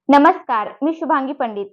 नमस्कार, मी शुभांगी पंडित.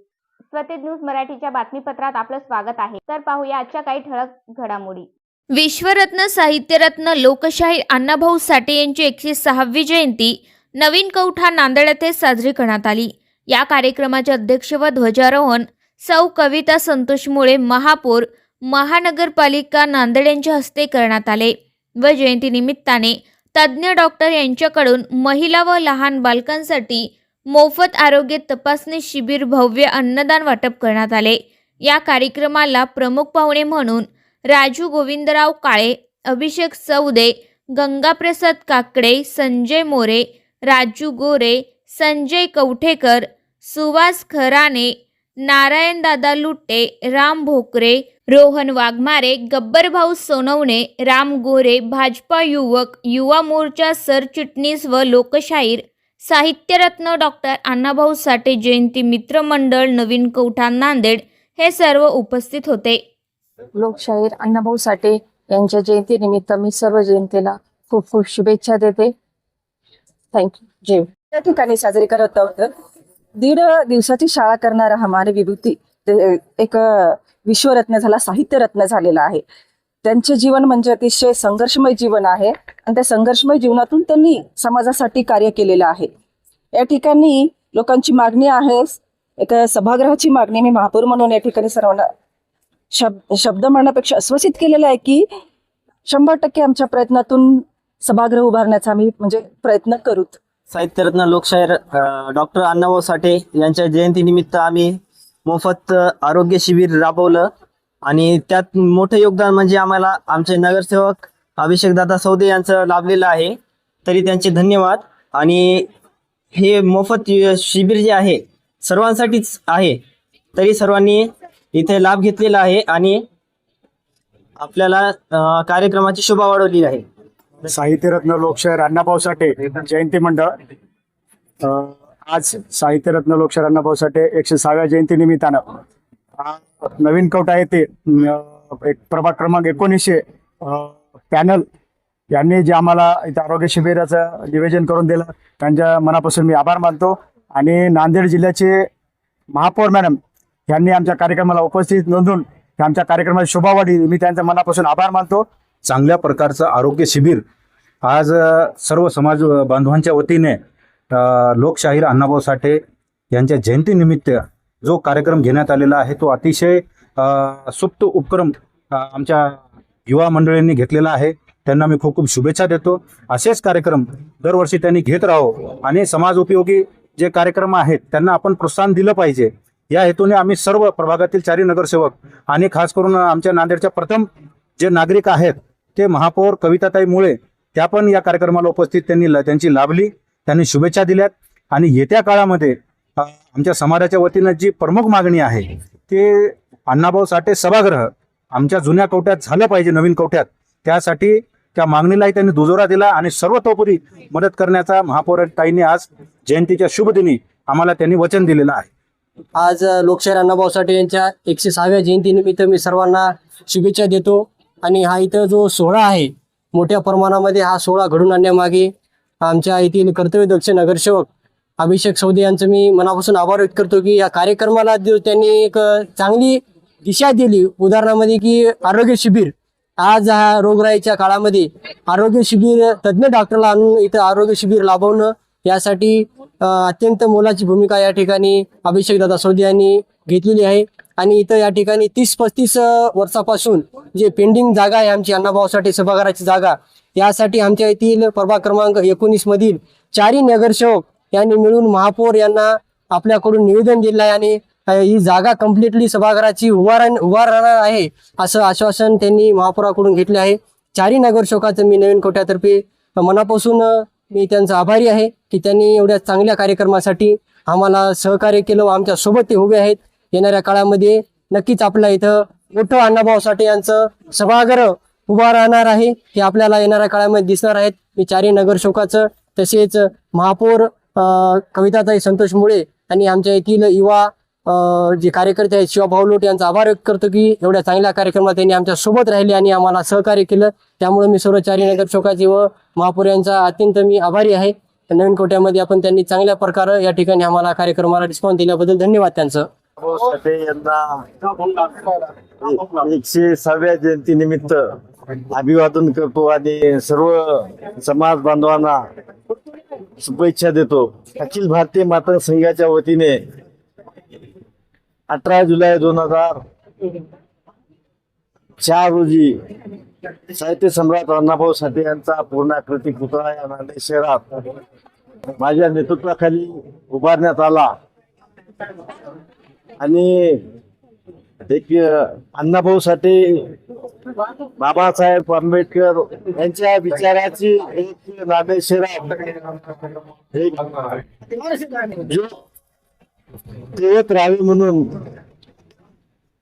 स्वतेज न्यूज मराठीच्या बातमीपत्रात आपलं स्वागत आहे. तर पाहूया आजच्या काही ठळक घडामोडी. विश्वरत्न साहित्यरत्न लोकशाहीर अण्णाभाऊ साठे यांची 106वी जयंती नवीन कौठा नांदेड येथे साजरी करण्यात आली. या कार्यक्रमाचे अध्यक्ष व ध्वजारोहण सौ कविता संतोष मुळे महापौर महानगरपालिका नांदेड यांच्या हस्ते करण्यात आले व जयंतीनिमित्ताने तज्ज्ञ डॉक्टर यांच्याकडून महिला व लहान बालकांसाठी मोफत आरोग्य तपासणी शिबिर भव्य अन्नदान वाटप करण्यात आले. या कार्यक्रमाला प्रमुख पाहुणे म्हणून राजू गोविंदराव काळे, अभिषेक सौदे, गंगाप्रसाद काकडे, संजय मोरे, राजू गोरे, संजय कवठेकर, सुवास खराने, नारायण दादा लुट्टे, राम भोकरे, रोहन वाघमारे, गब्बरभाऊ सोनवणे, राम गोरे, भाजपा युवक युवा मोर्चा सरचिटणीस व लोकशाहीर साहित्यरत्न डॉक्टर अण्णाभाऊ साठे जयंती मित्रमंडळ नवीन कौठा नांदेड हे सर्व उपस्थित होते. लोकशाहीर अण्णाभाऊ साठे यांच्या जयंतीनिमित्त मी सर्व जनतेला खूप खूप शुभेच्छा देते. थँक्यू. जय. त्या ठिकाणी साजरी करत आहोत. 1.5 दिवसाची शाळा करणारा हा मानवी विभूती एक विश्वरत्न झाला, साहित्यरत्न झालेला आहे. त्यांचे जीवन म्हणजे अतिशय संघर्षमय जीवन आहे आणि त्या संघर्षमय जीवनातून त्यांनी समाजासाठी कार्य केलेलं आहे. या ठिकाणी लोकांची मागणी आहे, एक सभागृहाची मागणी मी महापौर म्हणून या ठिकाणी सर्वांना शब्द म्हणण्यापेक्षा आश्वासित केलेलं आहे की 100% आमच्या प्रयत्नातून सभागृह उभारण्याचा आम्ही म्हणजे प्रयत्न करू. साहित्यरत्न लोकशाहीर डॉक्टर अण्णाभाऊ साठे यांच्या जयंतीनिमित्त आम्ही मोफत आरोग्य शिबिर राबवलं आणि त्यात मोठं योगदान म्हणजे आम्हाला आमचे नगरसेवक अभिषेक दादा सौदे यांचं लाभलेलं आहे. तरी त्यांचे धन्यवाद. आणि हे मोफत शिबिर जे आहे सर्वांसाठीच आहे, तरी सर्वांनी इथे लाभ घेतलेला आहे आणि आपल्याला कार्यक्रमाची शोभा वाढवली आहे. साहित्यरत्न लोकशाहीर अण्णाभाऊ साठे जयंती मंडळ आज साहित्यरत्न लोकशाहीर अण्णाभाऊ साठे 106व्या जयंती निमित्तानं नवीन कौठा येथे एक प्रभाग क्रमांक 1900 पॅनल यांनी जे आम्हाला इथं आरोग्य शिबिराचं नियोजन करून दिलं त्यांच्या मनापासून मी आभार मानतो. आणि नांदेड जिल्ह्याचे महापौर मॅडम यांनी आमच्या कार्यक्रमाला उपस्थित नोंदवून आमच्या कार्यक्रमाची शोभा वाढली, मी त्यांच्या मनापासून आभार मानतो. चांगल्या प्रकारचं आरोग्य शिबिर आज सर्व समाज बांधवांच्या वतीने लोकशाहीर अण्णाभाऊ साठे यांच्या जयंतीनिमित्त जो कार्यक्रम घेण्यात आलेला आहे तो अतिशय सुप्त उपक्रम आमच्या युवा मंडळींनी घेतलेला आहे. त्यांना मी खूप खूप शुभेच्छा देतो. असेच कार्यक्रम दरवर्षी त्यांनी घेत राहो आणि समाज उपयोगी जे कार्यक्रम आहेत त्यांना आपण प्रोत्साहन दिलं पाहिजे. या हेतूने आम्ही सर्व प्रभागातील 4 नगरसेवक आणि खास करून आमच्या नांदेडच्या प्रथम जे नागरिक आहेत ते महापौर कविताताई मुळे त्या पण या कार्यक्रमाला उपस्थित त्यांची लाभली, त्यांनी शुभेच्छा दिल्यात. आणि येत्या काळामध्ये आमच्या समाजाच्या वतीनं जी प्रमुख मागणी आहे ते अण्णाभाऊ साठे सभागृह आमच्या जुन्या कौट्यात झालं पाहिजे, नवीन कौट्यात. त्यासाठी त्या मागणीलाही त्यांनी दुजोरा दिला आणि सर्वतोपरी मदत करण्याचा महापौर ताईंनी आज जयंतीच्या शुभ दिनी आम्हाला त्यांनी वचन दिलेलं आहे. आज लोकशाहीर अण्णाभाऊ साठे यांच्या 106व्या जयंतीनिमित्त मी सर्वांना शुभेच्छा देतो. आणि हा इथं जो सोहळा आहे मोठ्या प्रमाणामध्ये हा सोहळा घडून आणण्यामागे आमच्या येथील कर्तव्यदक्ष नगरसेवक अभिषेक सौदे यांचं मी मनापासून आभार व्यक्त करतो की या कार्यक्रमाला त्यांनी एक चांगली दिशा दिली. उदाहरणामध्ये की आरोग्य शिबिर, आज हा रोगराईच्या काळामध्ये आरोग्य शिबिर तज्ज्ञ डॉक्टरला आणून इथं आरोग्य शिबिर लाभवणं यासाठी अत्यंत मोलाची भूमिका या ठिकाणी अभिषेक दादा सौदे यांनी घेतलेली आहे. आणि इथं या ठिकाणी 30-35 वर्षापासून जे पेंडिंग जागा आहे आमची अण्णाभाऊ साठे सभागृहाची जागा, यासाठी आमच्या येथील प्रभाग क्रमांक 19 मधील 4 नगरसेवक यांनी मिळून महापौर यांना आपल्याकडून निवेदन दिलं आहे आणि ही जागा कम्प्लिटली सभागृहाची उभा राहणार आहे असं आश्वासन त्यांनी महापौराकडून घेतले आहे. 4 नगरसेवकाचं मी नवीन कोट्यातर्फे मनापासून मी त्यांचा आभारी आहे की त्यांनी एवढ्या चांगल्या कार्यक्रमासाठी आम्हाला सहकार्य केलं व आमच्या सोबत ते उभे आहेत. येणाऱ्या काळामध्ये नक्कीच आपल्या इथं मोठं अण्णाभाऊ साठे यांचं सभागृह उभा राहणार आहे हे आपल्याला येणाऱ्या काळामध्ये दिसणार आहेत. मी 4 नगरसेवकाचं तसेच महापौर कविताताई संतोष मुळे आणि आमच्या येथील युवा जे कार्यकर्ते आहेत शिवाभाऊ लोट यांचा आभार व्यक्त करतो की एवढ्या चांगल्या कार्यक्रमात त्यांनी आमच्या सोबत राहिले आणि आम्हाला सहकार्य केलं. त्यामुळे मी सर्व 4 नगरसेवकाचे व महापौर यांचा अत्यंत मी आभारी आहे. नवीन कोट्यामध्ये आपण त्यांनी चांगल्या प्रकारे या ठिकाणी आम्हाला कार्यक्रमाला रिस्पॉन्स दिल्याबद्दल धन्यवाद त्यांचं. साठे यांना 106व्या जयंतीनिमित्त अभिवादन करतो आणि सर्व समाज बांधवांना शुभेच्छा देतो. अखिल भारतीय मातंग संघाच्या वतीने 18 जुलै 2004 रोजी साहित्य सम्राट अण्णाभाऊ साठे यांचा पूर्णाकृती पुतळा या नांदेड शहरात माझ्या नेतृत्वाखाली उभारण्यात आला आणि एक अण्णाभाऊ साठे बाबासाहेब आंबेडकर यांच्या विचाराची एक नांदेड शहरात एक तेवत राहावी म्हणून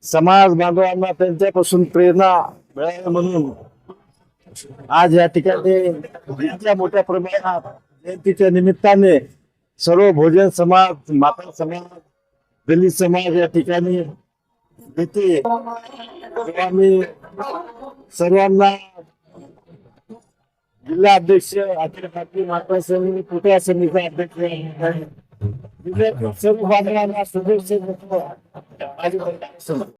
समाज बांधवांना त्यांच्यापासून प्रेरणा मिळावी म्हणून आज या ठिकाणी इतक्या मोठ्या प्रमाणात जयंतीच्या निमित्ताने सर्व भोजन समाज, माता समाज, दलित समाज या ठिकाणी येते. आम्ही सर्वांना जिल्हा अध्यक्ष, अखिल भारतीय माता समिती, पुतळा समितीचा अध्यक्ष, जिल्ह्यातील सर्व बांधवांना शुभेच्छा देतो.